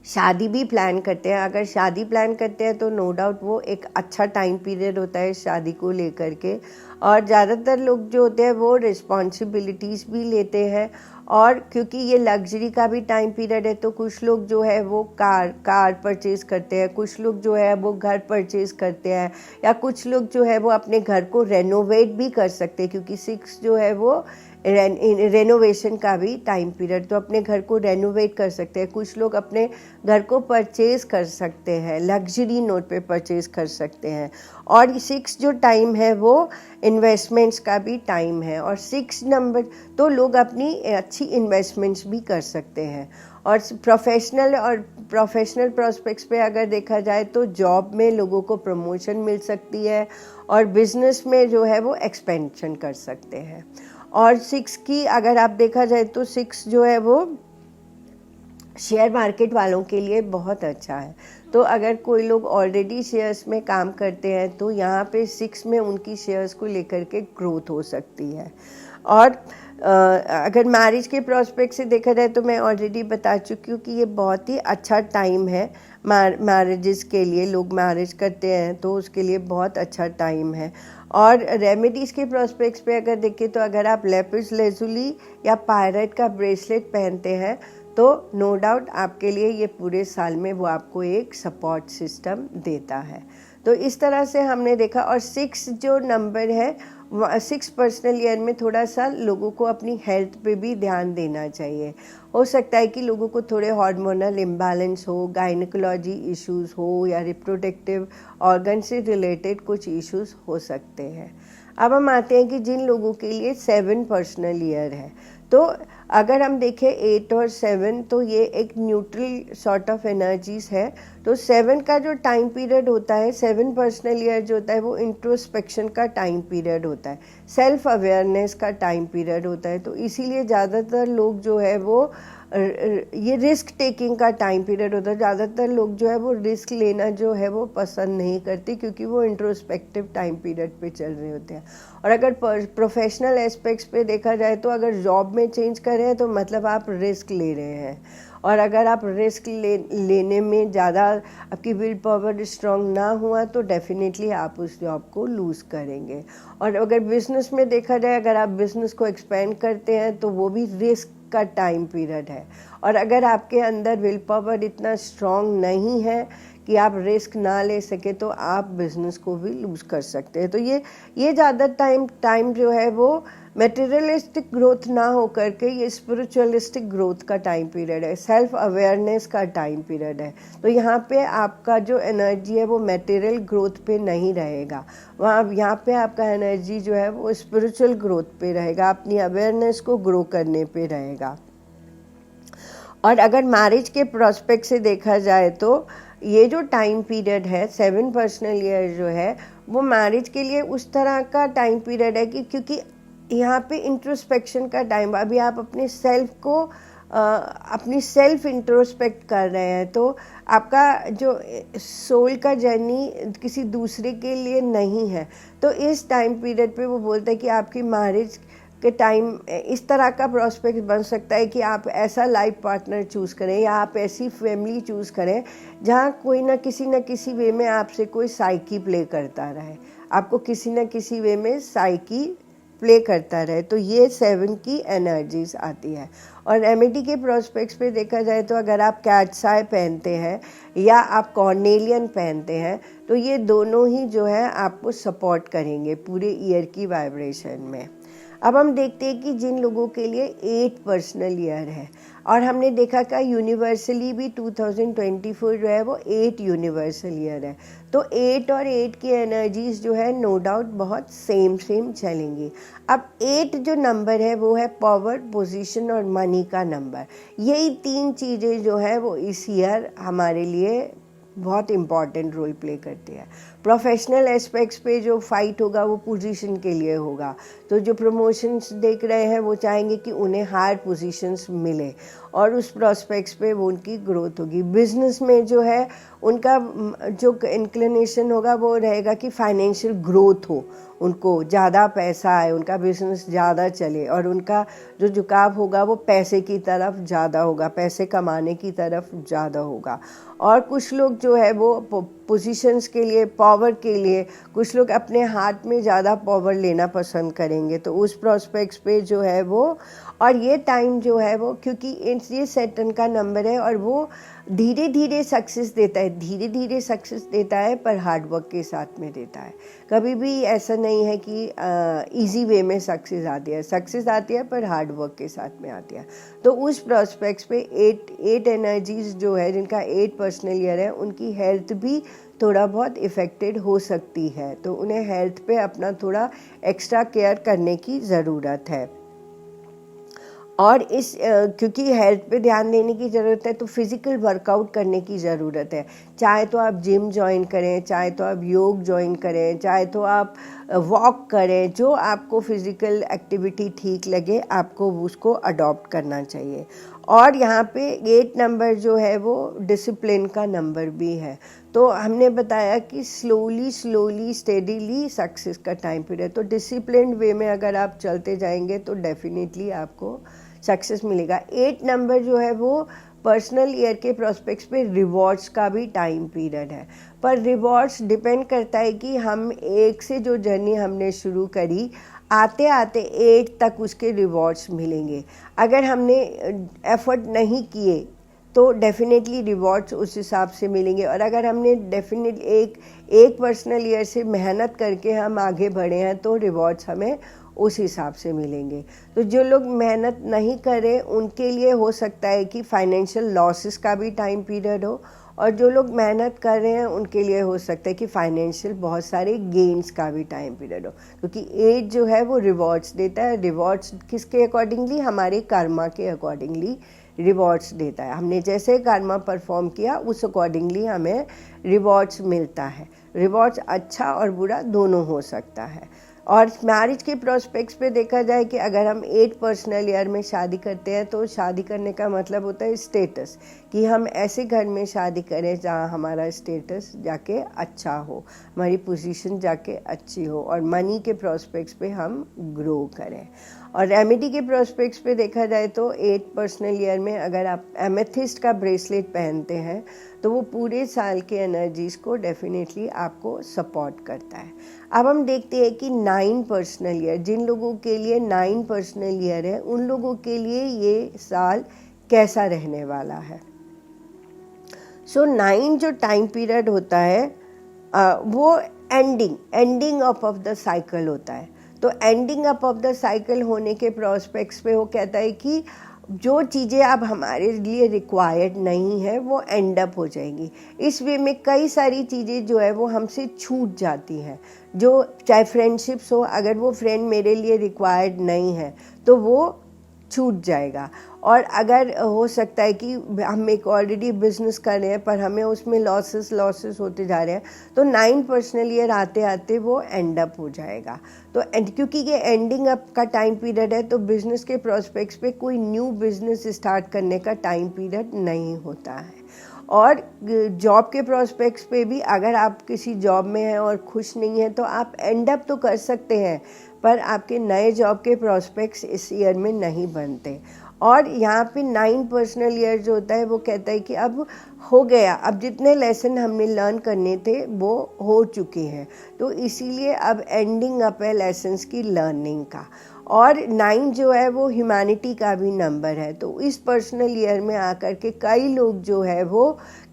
शादी भी प्लान करते हैं। अगर शादी प्लान करते हैं तो नो डाउट वो एक अच्छा टाइम पीरियड होता है शादी को लेकर के। और ज़्यादातर लोग जो होते हैं वो रिस्पॉन्सिबिलिटीज़ भी लेते हैं, और क्योंकि ये लग्जरी का भी टाइम पीरियड है तो कुछ लोग जो है वो कार परचेज़ करते हैं, कुछ लोग जो है वो घर परचेज़ करते हैं, या कुछ लोग जो है वो अपने घर को रेनोवेट भी कर सकते हैं, क्योंकि 6 जो है वो रेनोवेशन का भी टाइम पीरियड, तो अपने घर को रेनोवेट कर सकते हैं। कुछ लोग अपने घर को परचेज़ कर सकते हैं, लग्जरी नोट पे परचेज़ कर सकते हैं। और 6 जो टाइम है वो इन्वेस्टमेंट्स का भी टाइम है, और 6 नंबर तो लोग अपनी अच्छी इन्वेस्टमेंट्स भी कर सकते हैं। और प्रोफेशनल प्रोस्पेक्ट्स पे अगर देखा जाए तो जॉब में लोगों को प्रमोशन मिल सकती है, और बिजनेस में जो है वो एक्सपेंशन कर सकते हैं। और 6 की अगर आप देखा जाए तो 6 जो है वो शेयर मार्केट वालों के लिए बहुत अच्छा है। तो अगर कोई लोग ऑलरेडी शेयर्स में काम करते हैं तो यहाँ पे 6 में उनकी शेयर्स को लेकर के ग्रोथ हो सकती है। और अगर मैरिज के प्रोस्पेक्ट से देखा जाए तो मैं ऑलरेडी बता चुकी हूँ कि ये बहुत ही अच्छा टाइम है मैरिजेस के लिए। लोग मैरिज करते हैं तो उसके लिए बहुत अच्छा टाइम है। और रेमेडीज़ के प्रोस्पेक्ट्स पे अगर देखें तो अगर आप लेपिस लेजुली या पायरेट का ब्रेसलेट पहनते हैं तो नो डाउट आपके लिए ये पूरे साल में वो आपको एक सपोर्ट सिस्टम देता है। तो इस तरह से हमने देखा। और 6 जो नंबर है 6 पर्सनल ईयर में थोड़ा सा लोगों को अपनी हेल्थ पे भी ध्यान देना चाहिए। हो सकता है कि लोगों को थोड़े हार्मोनल इम्बैलेंस हो, गायनिकोलॉजी इश्यूज हो, या रिप्रोडक्टिव ऑर्गन से रिलेटेड कुछ इश्यूज हो सकते हैं। अब हम आते हैं कि जिन लोगों के लिए 7 पर्सनल ईयर है, तो अगर हम देखें 8 और 7 तो ये एक न्यूट्रल सॉर्ट ऑफ एनर्जीज है। तो 7 का जो टाइम पीरियड होता है, 7 पर्सनल ईयर जो होता है वो इंट्रोस्पेक्शन का टाइम पीरियड होता है, सेल्फ अवेयरनेस का टाइम पीरियड होता है। तो इसीलिए ज़्यादातर लोग जो है वो ये रिस्क टेकिंग का टाइम पीरियड होता है। ज़्यादातर लोग जो है वो रिस्क लेना जो है वो पसंद नहीं करते, क्योंकि वो इंट्रोस्पेक्टिव टाइम पीरियड पे चल रहे होते हैं। और अगर प्रोफेशनल एस्पेक्ट्स पे देखा जाए तो अगर जॉब में चेंज कर रहे हैं तो मतलब आप रिस्क ले रहे हैं, और अगर आप रिस्क लेने में ज़्यादा आपकी विल पावर स्ट्रांग ना हुआ तो डेफिनेटली आप उस जॉब को लूज़ करेंगे। और अगर बिज़नेस में देखा जाए, अगर आप बिज़नेस को एक्सपेंड करते हैं तो वो भी रिस्क का टाइम पीरियड है। और अगर आपके अंदर विल पावर इतना स्ट्रांग नहीं है कि आप रिस्क ना ले सके तो आप बिज़नेस को भी लूज़ कर सकते हैं। तो ये ज़्यादा टाइम जो है वो मटेरियलिस्टिक ग्रोथ ना हो करके ये स्पिरिचुअलिस्टिक ग्रोथ का टाइम पीरियड है, सेल्फ अवेयरनेस का टाइम पीरियड है। तो यहाँ पे आपका जो एनर्जी है वो मटेरियल ग्रोथ पे नहीं रहेगा, यहाँ पे आपका एनर्जी जो है वो स्पिरिचुअल ग्रोथ पे रहेगा, अपनी अवेयरनेस को ग्रो करने पे रहेगा। और अगर मैरिज के प्रोस्पेक्ट से देखा जाए तो ये जो टाइम पीरियड है 7 पर्सनल ईयर जो है वो मैरिज के लिए उस तरह का टाइम पीरियड है कि क्योंकि यहाँ पे इंट्रोस्पेक्शन का टाइम, अभी आप अपने सेल्फ को अपनी सेल्फ इंट्रोस्पेक्ट कर रहे हैं, तो आपका जो सोल का जर्नी किसी दूसरे के लिए नहीं है। तो इस टाइम पीरियड पे वो बोलते हैं कि आपकी मैरिज के टाइम इस तरह का प्रोस्पेक्ट बन सकता है कि आप ऐसा लाइफ पार्टनर चूज़ करें, या आप ऐसी फैमिली चूज़ करें जहाँ कोई ना किसी वे में आपसे कोई साइकी प्ले करता रहे, आपको किसी न किसी वे में साइकी प्ले करता रहे। तो ये 7 की एनर्जीज आती है। और रेमेडी के प्रोस्पेक्ट्स पे देखा जाए तो अगर आप कैट्स आई पहनते हैं या आप कॉर्नेलियन पहनते हैं तो ये दोनों ही जो है आपको सपोर्ट करेंगे पूरे ईयर की वाइब्रेशन में। अब हम देखते हैं कि जिन लोगों के लिए 8 पर्सनल ईयर है, और हमने देखा कि यूनिवर्सली भी 2024 जो है वो 8 यूनिवर्सल ईयर है। तो 8 और 8 की एनर्जीज जो है नो डाउट बहुत सेम चलेंगी। अब 8 जो नंबर है वो है पावर, पोजीशन और मनी का नंबर। यही 3 चीज़ें जो है वो इस ईयर हमारे लिए बहुत इम्पॉर्टेंट रोल प्ले करती है। प्रोफेशनल एस्पेक्ट्स पे जो फाइट होगा वो पोजीशन के लिए होगा। तो जो प्रमोशंस देख रहे हैं वो चाहेंगे कि उन्हें हायर पोजीशंस मिले और उस प्रोस्पेक्ट्स पे वो उनकी ग्रोथ होगी। बिजनेस में जो है उनका जो इंक्लिनेशन होगा वो रहेगा कि फाइनेंशियल ग्रोथ हो, उनको ज़्यादा पैसा आए, उनका बिजनेस ज़्यादा चले और उनका जो झुकाव होगा वो पैसे की तरफ ज़्यादा होगा, पैसे कमाने की तरफ ज़्यादा होगा। और कुछ लोग जो है वो पोजीशंस के लिए, पावर के लिए, कुछ लोग अपने हाथ में ज़्यादा पावर लेना पसंद करेंगे। तो उस प्रोस्पेक्ट्स पे जो है वो, और ये टाइम जो है वो, क्योंकि ये सैटर्न का नंबर है और वो धीरे धीरे सक्सेस देता है, धीरे धीरे सक्सेस देता है पर हार्ड वर्क के साथ में देता है। कभी भी ऐसा नहीं है कि इजी वे में सक्सेस आती है पर हार्ड वर्क के साथ में आती है। तो उस प्रोस्पेक्ट्स पे 8 एनर्जीज जो है जिनका 8 पर्सनल ईयर है उनकी हेल्थ भी थोड़ा बहुत इफ़ेक्टेड हो सकती है। तो उन्हें हेल्थ पे अपना थोड़ा एक्स्ट्रा केयर करने की ज़रूरत है। और इस क्योंकि हेल्थ पे ध्यान देने की ज़रूरत है तो फिज़िकल वर्कआउट करने की ज़रूरत है। चाहे तो आप जिम ज्वाइन करें, चाहे तो आप योग ज्वाइन करें, चाहे तो आप वॉक करें, जो आपको फिज़िकल एक्टिविटी ठीक लगे आपको उसको अडॉप्ट करना चाहिए। और यहाँ पे 8 नंबर जो है वो डिसिप्लिन का नंबर भी है। तो हमने बताया कि स्लोली स्टेडीली सक्सेस का टाइम पीरियड। तो डिसिप्लिन वे में अगर आप चलते जाएंगे तो डेफिनेटली आपको सक्सेस मिलेगा। 8 नंबर जो है वो पर्सनल ईयर के प्रोस्पेक्ट्स पे रिवॉर्ड्स का भी टाइम पीरियड है। पर रिवॉर्ड्स डिपेंड करता है कि हम 1 से जो जर्नी हमने शुरू करी, आते आते 8 तक उसके रिवॉर्ड्स मिलेंगे। अगर हमने एफर्ट नहीं किए तो डेफिनेटली रिवॉर्ड्स उस हिसाब से मिलेंगे। और अगर हमने डेफिनेटली एक पर्सनल ईयर से मेहनत करके हम आगे बढ़े हैं तो रिवॉर्ड्स हमें उस हिसाब से मिलेंगे। तो जो लोग मेहनत नहीं करें उनके लिए हो सकता है कि फाइनेंशियल लॉसेस का भी टाइम पीरियड हो, और जो लोग मेहनत कर रहे हैं उनके लिए हो सकता है कि फाइनेंशियल बहुत सारे गेन्स का भी टाइम पीरियड हो। क्योंकि एज जो है वो रिवॉर्ड्स देता है। रिवॉर्ड्स किसके अकॉर्डिंगली? हमारे कर्मा के अकॉर्डिंगली रिवॉर्ड्स देता है। हमने जैसे कर्मा परफॉर्म किया उस अकॉर्डिंगली हमें रिवॉर्ड्स मिलता है। रिवॉर्ड्स अच्छा और बुरा दोनों हो सकता है। और मैरिज के प्रोस्पेक्ट्स पे देखा जाए कि अगर हम 8 पर्सनल ईयर में शादी करते हैं तो शादी करने का मतलब होता है स्टेटस, कि हम ऐसे घर में शादी करें जहाँ हमारा स्टेटस जाके अच्छा हो, हमारी पोजीशन जाके अच्छी हो, और मनी के प्रोस्पेक्ट्स पे हम ग्रो करें। और रेमेडी के प्रोस्पेक्ट्स पे देखा जाए तो 8 पर्सनल ईयर में अगर आप एमेथिस्ट का ब्रेसलेट पहनते हैं तो वो पूरे साल के एनर्जीज़ को डेफिनेटली आपको सपोर्ट करता है। अब हम देखते हैं कि 9 पर्सनल ईयर, जिन लोगों के लिए 9 पर्सनल ईयर है उन लोगों के लिए ये साल कैसा रहने वाला है। सो 9 जो टाइम पीरियड होता है वो ending up of the cycle होता है। तो ending up of the cycle होने के प्रोस्पेक्ट्स पे वो कहता है कि जो चीज़ें अब हमारे लिए रिक्वायर्ड नहीं है वो एंड अप हो जाएंगी। इस वे में कई सारी चीज़ें जो है वो हमसे छूट जाती हैं। जो चाहे फ्रेंडशिप्स हो, अगर वो फ्रेंड मेरे लिए रिक्वायर्ड नहीं है तो वो छूट जाएगा। और अगर हो सकता है कि हम एक ऑलरेडी बिजनेस कर रहे हैं पर हमें उसमें लॉसेस होते जा रहे हैं तो 9 पर्सनल ईयर आते आते वो एंड अप हो जाएगा। तो क्योंकि ये एंडिंग अप का टाइम पीरियड है तो बिज़नेस के प्रोस्पेक्ट्स पे कोई न्यू बिज़नेस स्टार्ट करने का टाइम पीरियड नहीं होता है। और जॉब के प्रोस्पेक्ट्स पे भी अगर आप किसी जॉब में हैं और खुश नहीं हैं तो आप एंड अप तो कर सकते हैं पर आपके नए जॉब के प्रोस्पेक्ट्स इस ईयर में नहीं बनते। और यहाँ पे 9 पर्सनल ईयर जो होता है वो कहता है कि अब हो गया, अब जितने लेसन हमने लर्न करने थे वो हो चुके हैं, तो इसीलिए अब एंडिंग अप है लेसन्स की लर्निंग का। और 9 जो है वो ह्यूमैनिटी का भी नंबर है। तो इस पर्सनल ईयर में आकर के कई लोग जो है वो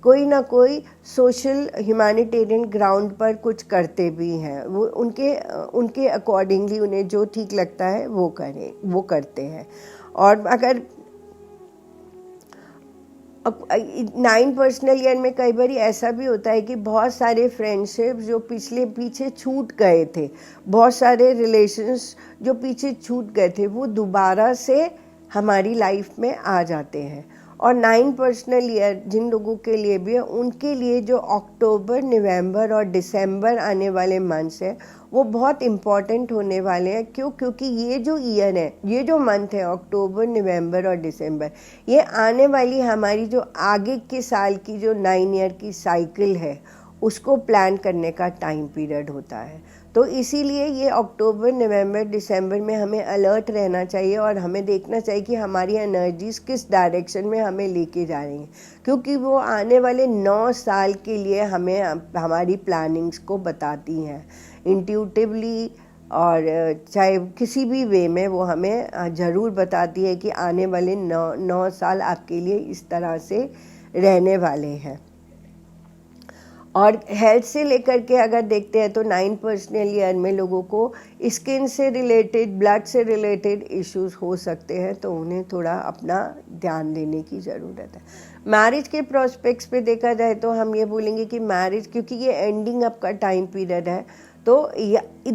कोई ना कोई सोशल ह्यूमैनिटेरियन ग्राउंड पर कुछ करते भी हैं। वो उनके अकॉर्डिंगली उन्हें जो ठीक लगता है वो करते हैं। और अगर अब 9 पर्सनल ईयर में कई बार ऐसा भी होता है कि बहुत सारे फ्रेंडशिप जो पीछे छूट गए थे, बहुत सारे रिलेशंस जो पीछे छूट गए थे, वो दोबारा से हमारी लाइफ में आ जाते हैं। और 9 पर्सनल ईयर जिन लोगों के लिए भी है, उनके लिए जो अक्टूबर, नवंबर और दिसंबर आने वाले मंथ्स हैं वो बहुत इम्पॉर्टेंट होने वाले हैं। क्यों? क्योंकि ये जो ईयर है, ये जो मंथ है अक्टूबर, नवंबर और दिसंबर, ये आने वाली हमारी जो आगे के साल की जो 9 ईयर की साइकिल है उसको प्लान करने का टाइम पीरियड होता है। तो इसीलिए ये अक्टूबर, नवंबर, दिसंबर में हमें अलर्ट रहना चाहिए और हमें देखना चाहिए कि हमारी एनर्जीज किस डायरेक्शन में हमें लेके जा रही हैं, क्योंकि वो आने वाले 9 साल के लिए हमें हमारी प्लानिंग्स को बताती हैं इंट्यूटिवली, और चाहे किसी भी वे में वो हमें ज़रूर बताती है कि आने वाले 9 साल आपके लिए इस तरह से रहने वाले हैं। और हेल्थ से लेकर के अगर देखते हैं तो 9 पर्सनल ईयर में लोगों को स्किन से रिलेटेड, ब्लड से रिलेटेड इश्यूज हो सकते हैं, तो उन्हें थोड़ा अपना ध्यान देने की ज़रूरत है। मैरिज के प्रोस्पेक्ट्स पे देखा जाए तो हम ये बोलेंगे कि मैरिज, क्योंकि ये एंडिंग अप का टाइम पीरियड है, तो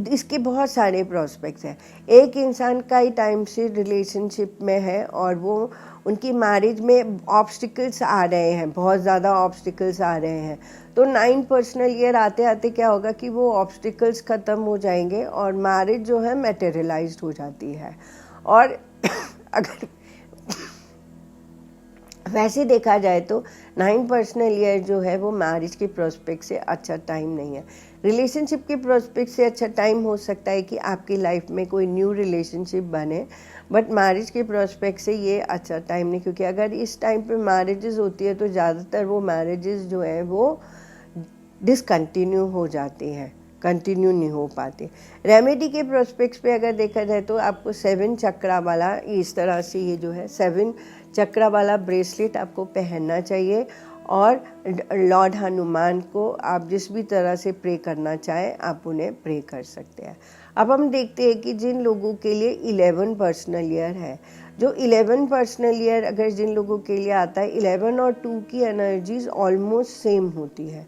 इसके बहुत सारे प्रोस्पेक्ट्स हैं। एक इंसान कई टाइम से रिलेशनशिप में है और वो उनकी मैरिज में ऑब्स्टिकल्स आ रहे हैं, बहुत ज़्यादा ऑब्स्टिकल्स आ रहे हैं, तो 9 पर्सनल ईयर आते आते क्या होगा कि वो ऑब्स्टिकल्स ख़त्म हो जाएंगे और मैरिज जो है मैटेरियलाइज्ड हो जाती है। और अगर वैसे देखा जाए तो 9 पर्सनल ईयर जो है वो मैरिज के प्रोस्पेक्ट से अच्छा टाइम नहीं है। रिलेशनशिप के प्रोस्पेक्ट से अच्छा टाइम हो सकता है कि आपकी लाइफ में कोई न्यू रिलेशनशिप बने, बट मैरिज के प्रोस्पेक्ट से ये अच्छा टाइम नहीं, क्योंकि अगर इस टाइम पे मैरिजेस होती है तो ज़्यादातर वो मैरिजेस जो है वो डिसकंटिन्यू हो जाती हैं, कंटिन्यू नहीं हो पाती। रेमेडी के प्रोस्पेक्ट्स पे अगर देखा जाए तो आपको 7 चक्रा वाला, इस तरह से ये जो है 7 चक्रा वाला ब्रेसलेट आपको पहनना चाहिए, और लॉर्ड हनुमान को आप जिस भी तरह से प्रे करना चाहें आप उन्हें प्रे कर सकते हैं। अब हम देखते हैं कि जिन लोगों के लिए 11 पर्सनल ईयर है, जो 11 पर्सनल ईयर अगर जिन लोगों के लिए आता है, 11 और 2 की एनर्जीज ऑलमोस्ट सेम होती है,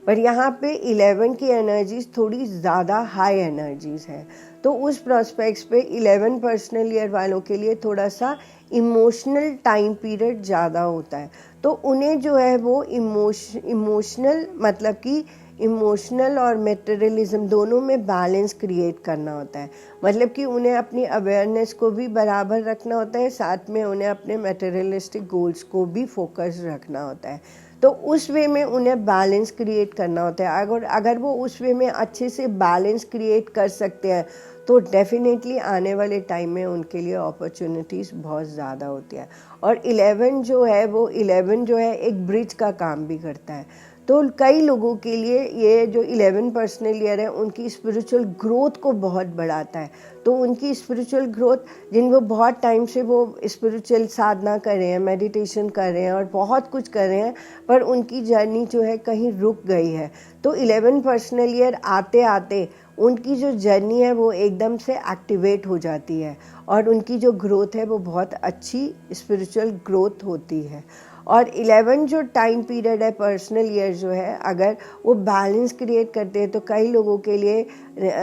पर यहाँ पे 11 की एनर्जीज थोड़ी ज़्यादा हाई एनर्जीज है। तो उस प्रोस्पेक्ट्स पे 11 पर्सनल ईयर वालों के लिए थोड़ा सा इमोशनल टाइम पीरियड ज़्यादा होता है, तो उन्हें जो है वो इमोशनल, मतलब कि इमोशनल और मटेरियलिज्म दोनों में बैलेंस क्रिएट करना होता है। मतलब कि उन्हें अपनी अवेयरनेस को भी बराबर रखना होता है, साथ में उन्हें अपने मटेरियलिस्टिक गोल्स को भी फोकस रखना होता है। तो उस वे में उन्हें बैलेंस क्रिएट करना होता है। अगर वो उस वे में अच्छे से बैलेंस क्रिएट कर सकते हैं तो डेफिनेटली आने वाले टाइम में उनके लिए अपॉर्चुनिटीज़ बहुत ज़्यादा होती है। और 11 जो है वो 11 जो है एक ब्रिज का काम भी करता है। तो कई लोगों के लिए ये जो 11 पर्सनल ईयर है उनकी स्पिरिचुअल ग्रोथ को बहुत बढ़ाता है। तो उनकी स्पिरिचुअल ग्रोथ, जिन वो बहुत टाइम से वो स्पिरिचुअल साधना कर रहे हैं, मेडिटेशन कर रहे हैं और बहुत कुछ कर रहे हैं, पर उनकी जर्नी जो है कहीं रुक गई है, तो 11 पर्सनल ईयर आते आते उनकी जो जर्नी है वो एकदम से एक्टिवेट हो जाती है और उनकी जो ग्रोथ है वो बहुत अच्छी स्पिरिचुअल ग्रोथ होती है। और 11 जो टाइम पीरियड है पर्सनल ईयर जो है, अगर वो बैलेंस क्रिएट करते हैं तो कई लोगों के लिए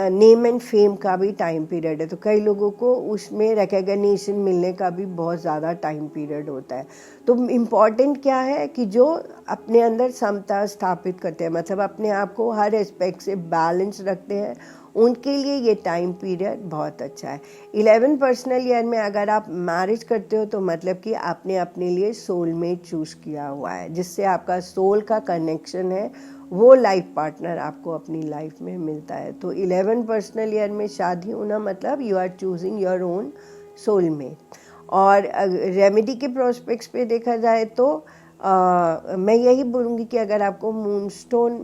नेम एंड फेम का भी टाइम पीरियड है, तो कई लोगों को उसमें रिकॉग्निशन मिलने का भी बहुत ज़्यादा टाइम पीरियड होता है। तो इम्पॉर्टेंट क्या है कि जो अपने अंदर समता स्थापित करते हैं, मतलब अपने आप को हर एस्पेक्ट से बैलेंस रखते हैं, उनके लिए ये टाइम पीरियड बहुत अच्छा है। 11 पर्सनल ईयर में अगर आप मैरिज करते हो तो मतलब कि आपने अपने लिए सोलमेट चूज़ किया हुआ है, जिससे आपका सोल का कनेक्शन है, वो लाइफ पार्टनर आपको अपनी लाइफ में मिलता है। तो 11 पर्सनल ईयर में शादी होना मतलब you are choosing your own soulmate. और रेमेडी के प्रोस्पेक्ट्स पे देखा जाए तो मैं यही बोलूँगी कि अगर आपको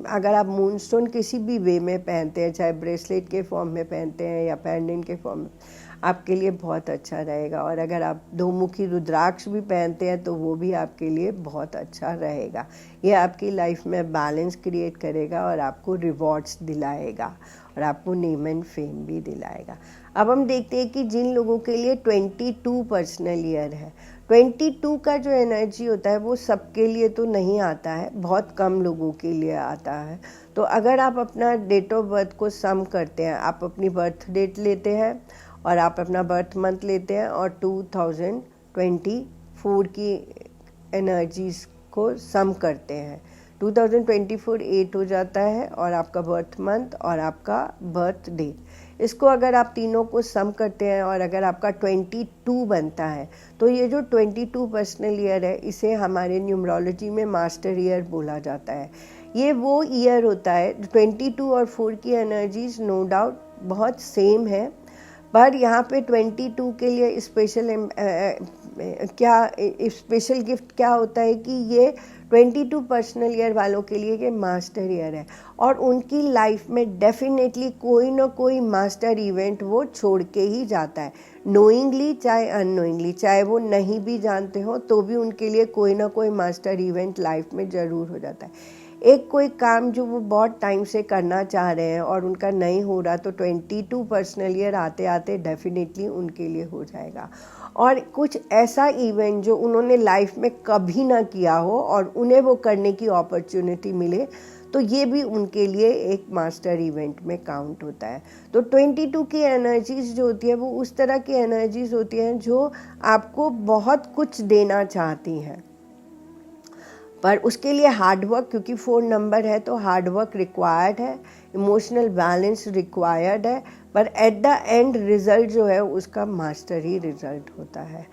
अगर आप मूनस्टोन किसी भी वे में पहनते हैं, चाहे ब्रेसलेट के फॉर्म में पहनते हैं या पेंडेंट के फॉर्म में, आपके लिए बहुत अच्छा रहेगा। और अगर आप 2 मुखी रुद्राक्ष भी पहनते हैं तो वो भी आपके लिए बहुत अच्छा रहेगा। ये आपकी लाइफ में बैलेंस क्रिएट करेगा और आपको रिवॉर्ड्स दिलाएगा और आपको नेम एंड फेम भी दिलाएगा। अब हम देखते हैं कि जिन लोगों के लिए 22 पर्सनल ईयर है, 22 का जो एनर्जी होता है वो सबके लिए तो नहीं आता है, बहुत कम लोगों के लिए आता है। तो अगर आप अपना डेट ऑफ बर्थ को सम करते हैं, आप अपनी बर्थ डेट लेते हैं और आप अपना बर्थ मंथ लेते हैं और 2024 की एनर्जीज को सम करते हैं, 2024 8 हो जाता है और आपका बर्थ मंथ और आपका बर्थ डेट, इसको अगर आप तीनों को सम करते हैं और अगर आपका 22 बनता है तो ये जो 22 पर्सनल ईयर है इसे हमारे न्यूमरोलॉजी में मास्टर ईयर बोला जाता है। ये वो ईयर होता है, 22 और 4 की एनर्जीज नो डाउट बहुत सेम है, पर यहाँ पे 22 के लिए स्पेशल गिफ्ट क्या होता है कि ये 22 पर्सनल ईयर वालों के लिए ये मास्टर ईयर है और उनकी लाइफ में डेफिनेटली कोई ना कोई मास्टर इवेंट वो छोड़ के ही जाता है, नोइंगली चाहे अननोइंगली, चाहे वो नहीं भी जानते हो तो भी उनके लिए कोई ना कोई मास्टर इवेंट लाइफ में ज़रूर हो जाता है। एक कोई काम जो वो बहुत टाइम से करना चाह रहे हैं और उनका नहीं हो रहा तो 22 पर्सनल ईयर आते आते डेफिनेटली उनके लिए हो जाएगा। और कुछ ऐसा इवेंट जो उन्होंने लाइफ में कभी ना किया हो और उन्हें वो करने की अपॉर्चुनिटी मिले तो ये भी उनके लिए एक मास्टर इवेंट में काउंट होता है। तो 22 की एनर्जीज जो होती है वो उस तरह की एनर्जीज होती हैं जो आपको बहुत कुछ देना चाहती हैं, पर उसके लिए हार्ड वर्क, क्योंकि 4 नंबर है तो हार्ड वर्क रिक्वायर्ड है, इमोशनल बैलेंस रिक्वायर्ड है, पर एट द एंड रिज़ल्ट जो है उसका मास्टर ही रिज़ल्ट होता है।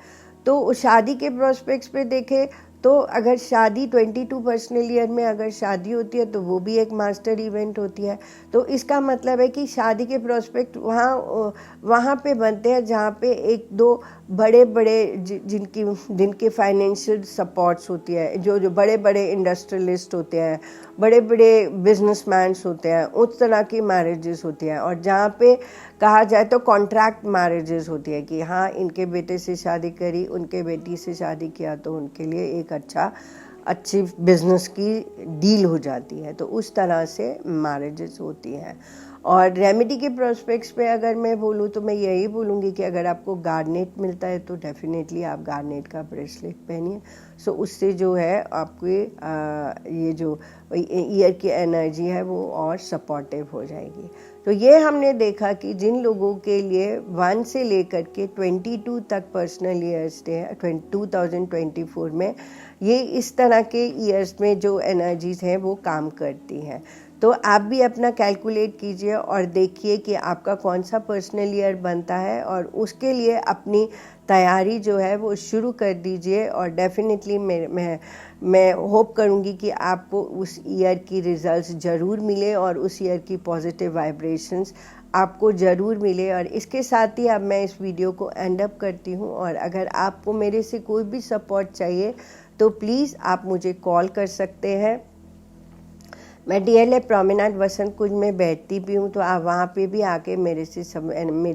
तो शादी के प्रोस्पेक्ट्स पे देखें तो अगर शादी 22 पर्सनल ईयर में अगर शादी होती है तो वो भी एक मास्टर इवेंट होती है। तो इसका मतलब है कि शादी के प्रोस्पेक्ट वहाँ पे बनते हैं जहाँ पे एक दो बड़े बड़े जिनके फाइनेंशियल सपोर्ट्स होती है, जो बड़े बड़े इंडस्ट्रियलिस्ट होते हैं, बड़े बड़े बिजनेसमैन्स होते हैं, उस तरह की मैरिजेस होती हैं। और जहाँ पे कहा जाए तो कॉन्ट्रैक्ट मैरिजेस होती है कि हाँ इनके बेटे से शादी करी, उनके बेटी से शादी किया तो उनके लिए एक अच्छी बिजनेस की डील हो जाती है। तो उस तरह से मैरिजेस होती हैं। और रेमेडी के प्रोस्पेक्ट्स पे अगर मैं बोलूँ तो मैं यही बोलूँगी कि अगर आपको गार्नेट मिलता है तो डेफिनेटली आप गार्नेट का ब्रेसलेट पहनिए। सो उससे जो है आपके ये जो ईयर की एनर्जी है वो और सपोर्टिव हो जाएगी। तो ये हमने देखा कि जिन लोगों के लिए 1 से लेकर के 22 तक पर्सनल ईयर्स डे है 2024 में, ये इस तरह के ईयर्स में जो एनर्जीज हैं वो काम करती हैं। तो आप भी अपना कैलकुलेट कीजिए और देखिए कि आपका कौन सा पर्सनल ईयर बनता है और उसके लिए अपनी तैयारी जो है वो शुरू कर दीजिए। और डेफिनेटली मैं होप करूँगी कि आपको उस ईयर की रिजल्ट्स ज़रूर मिले और उस ईयर की पॉजिटिव वाइब्रेशंस आपको ज़रूर मिले। और इसके साथ ही अब मैं इस वीडियो को एंड अप करती हूँ। और अगर आपको मेरे से कोई भी सपोर्ट चाहिए तो प्लीज़ आप मुझे कॉल कर सकते हैं। मैं DLA प्रोमेनाड वसंत कुंज में बैठती भी हूँ, तो आप वहाँ पे भी आके मेरे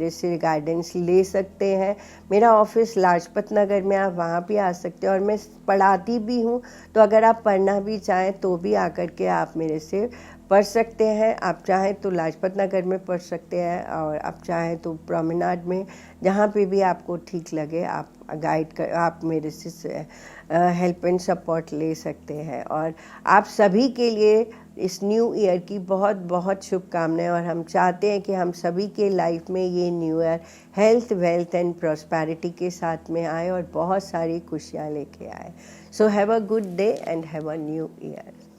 से गाइडेंस ले सकते हैं। मेरा ऑफिस लाजपत नगर में, आप वहाँ भी आ सकते हैं और मैं पढ़ाती भी हूँ, तो अगर आप पढ़ना भी चाहें तो भी आकर के आप मेरे से पढ़ सकते हैं। आप चाहें तो लाजपत नगर में पढ़ सकते हैं और आप चाहें तो प्रोमेनाड में, जहाँ पे भी आपको ठीक लगे आप मेरे से हेल्प एंड सपोर्ट ले सकते हैं। और आप सभी के लिए इस न्यू ईयर की बहुत बहुत शुभकामनाएं। और हम चाहते हैं कि हम सभी के लाइफ में ये new year health, wealth and prosperity के साथ में आए और बहुत सारी खुशियाँ लेके आए। So have a good day and have a new year.